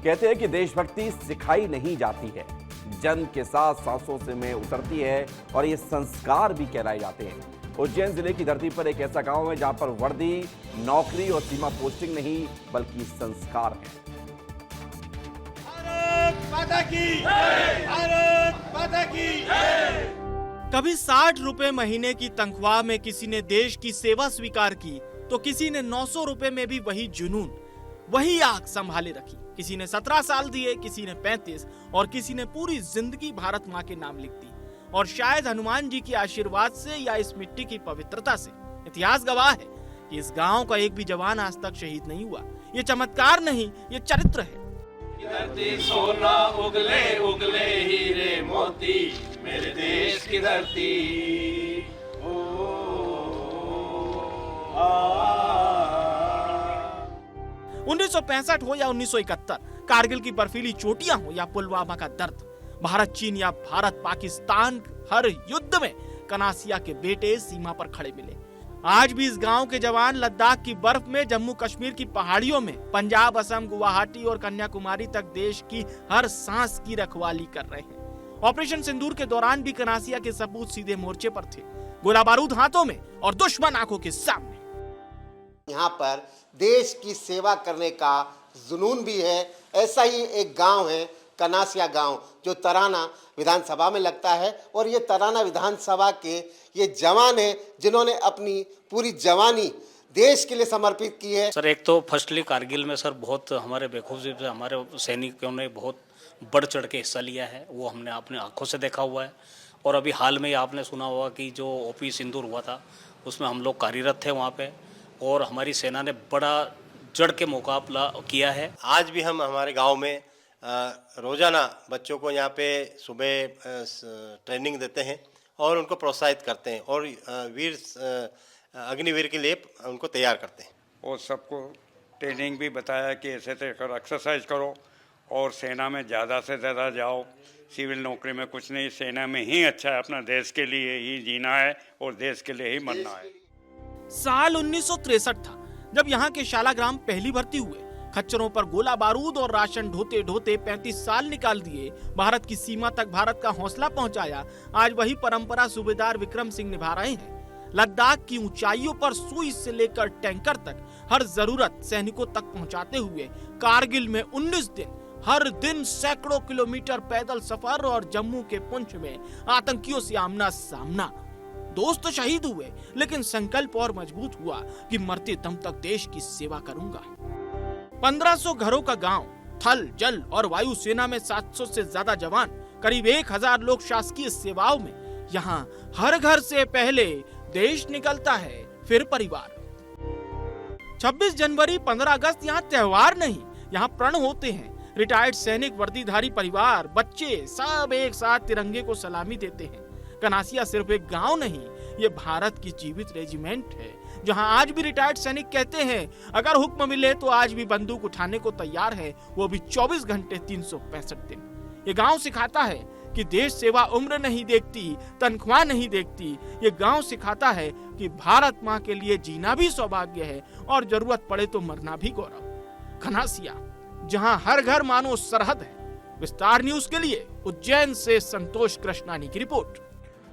कहते हैं कि देशभक्ति सिखाई नहीं जाती है, जन्म के साथ सांसों से में उतरती है और ये संस्कार भी कहलाए जाते हैं। उज्जैन जिले की धरती पर एक ऐसा गांव है जहां पर वर्दी, नौकरी और सीमा पोस्टिंग नहीं बल्कि संस्कार है। भारत माता की जय! भारत माता की जय! कभी 60 रुपए महीने की तनख्वाह में किसी ने देश की सेवा स्वीकार की तो किसी ने 900 रुपए में भी वही जुनून, वही आग संभाले रखी। किसी ने 17 साल दिए, किसी ने 35 और किसी ने पूरी जिंदगी भारत माँ के नाम लिख दी। और शायद हनुमान जी के आशीर्वाद से या इस मिट्टी की पवित्रता से इतिहास गवाह है कि इस गांव का एक भी जवान आज तक शहीद नहीं हुआ। ये चमत्कार नहीं, ये चरित्र है। धरती सोना उगले उगले हीरे मोती, मेरे देश की धरती। 1965 हो या 1971, कारगिल की बर्फीली चोटियां हो या पुलवामा का दर्द, भारत चीन या भारत पाकिस्तान, हर युद्ध में कनासिया के बेटे सीमा पर खड़े मिले। आज भी इस गांव के जवान लद्दाख की बर्फ में, जम्मू कश्मीर की पहाड़ियों में, पंजाब, असम, गुवाहाटी और कन्याकुमारी तक देश की हर सांस की रखवाली कर रहे हैं। ऑपरेशन सिंदूर के दौरान भी कनासिया के सपूत सीधे मोर्चे पर थे, गोला बारूद हाथों में और दुश्मन आंखों के सामने। यहाँ पर देश की सेवा करने का जुनून भी है। ऐसा ही एक गांव है कनासिया गांव, जो तराना विधानसभा में लगता है। और ये तराना विधानसभा के ये जवान हैं जिन्होंने अपनी पूरी जवानी देश के लिए समर्पित की है। सर, एक तो फर्स्टली कारगिल में सर बहुत हमारे बेखूबी से हमारे सैनिकों ने बहुत बढ़ चढ़ के हिस्सा लिया है, वो हमने अपने आंखों से देखा हुआ है। और अभी हाल में ही आपने सुना होगा कि जो ओपी सिंदूर हुआ था, उसमें हम लोग कार्यरत थे वहाँ पे, और हमारी सेना ने बड़ा जड़ के मुकाबला किया है। आज भी हम हमारे गांव में रोजाना बच्चों को यहाँ पे सुबह ट्रेनिंग देते हैं और उनको प्रोत्साहित करते हैं और वीर अग्निवीर के लिए उनको तैयार करते हैं। और सबको ट्रेनिंग भी बताया कि ऐसे कर एक्सरसाइज करो और सेना में ज़्यादा से ज़्यादा जाओ। सिविल नौकरी में कुछ नहीं, सेना में ही अच्छा है, अपना देश के लिए ही जीना है और देश के लिए ही मरना है। साल 1963 था जब यहाँ के शालाग्राम पहली भर्ती हुए। खच्चरों पर गोला बारूद और राशन ढोते ढोते 35 साल निकाल दिए, भारत की सीमा तक भारत का हौसला पहुंचाया। आज वही परंपरा सूबेदार विक्रम सिंह निभा रहे हैं। लद्दाख की ऊंचाइयों पर सुई से लेकर टैंकर तक हर जरूरत सैनिकों तक पहुंचाते हुए कारगिल में 19 दिन, हर दिन सैकड़ों किलोमीटर पैदल सफर और जम्मू के पुंछ में आतंकियों से आमना सामना। दोस्त शहीद हुए लेकिन संकल्प और मजबूत हुआ कि मरते दम तक देश की सेवा करूंगा। 1500 घरों का गांव, थल, जल और वायु सेना में 700 से ज्यादा जवान, करीब 1000 लोग शासकीय सेवाओं में। यहाँ हर घर से पहले देश निकलता है, फिर परिवार। 26 जनवरी, 15 अगस्त यहाँ त्योहार नहीं, यहाँ प्रण होते हैं। रिटायर्ड सैनिक, वर्दीधारी परिवार, बच्चे सब एक साथ तिरंगे को सलामी देते हैं। कनासिया सिर्फ एक गांव नहीं, ये भारत की जीवित रेजिमेंट है, जहां आज भी रिटायर्ड सैनिक कहते हैं अगर हुक्म मिले तो आज भी बंदूक उठाने को तैयार है, वो भी 24 घंटे 365 दिन। ये गांव सिखाता है कि देश सेवा उम्र नहीं देखती, तनख्वाह नहीं देखती। ये गांव सिखाता है कि भारत माँ के लिए जीना भी सौभाग्य है और जरूरत पड़े तो मरना भी गौरव। कनासिया, जहां हर घर मानो सरहद है। विस्तार न्यूज के लिए उज्जैन से संतोष कृष्णानी की रिपोर्ट।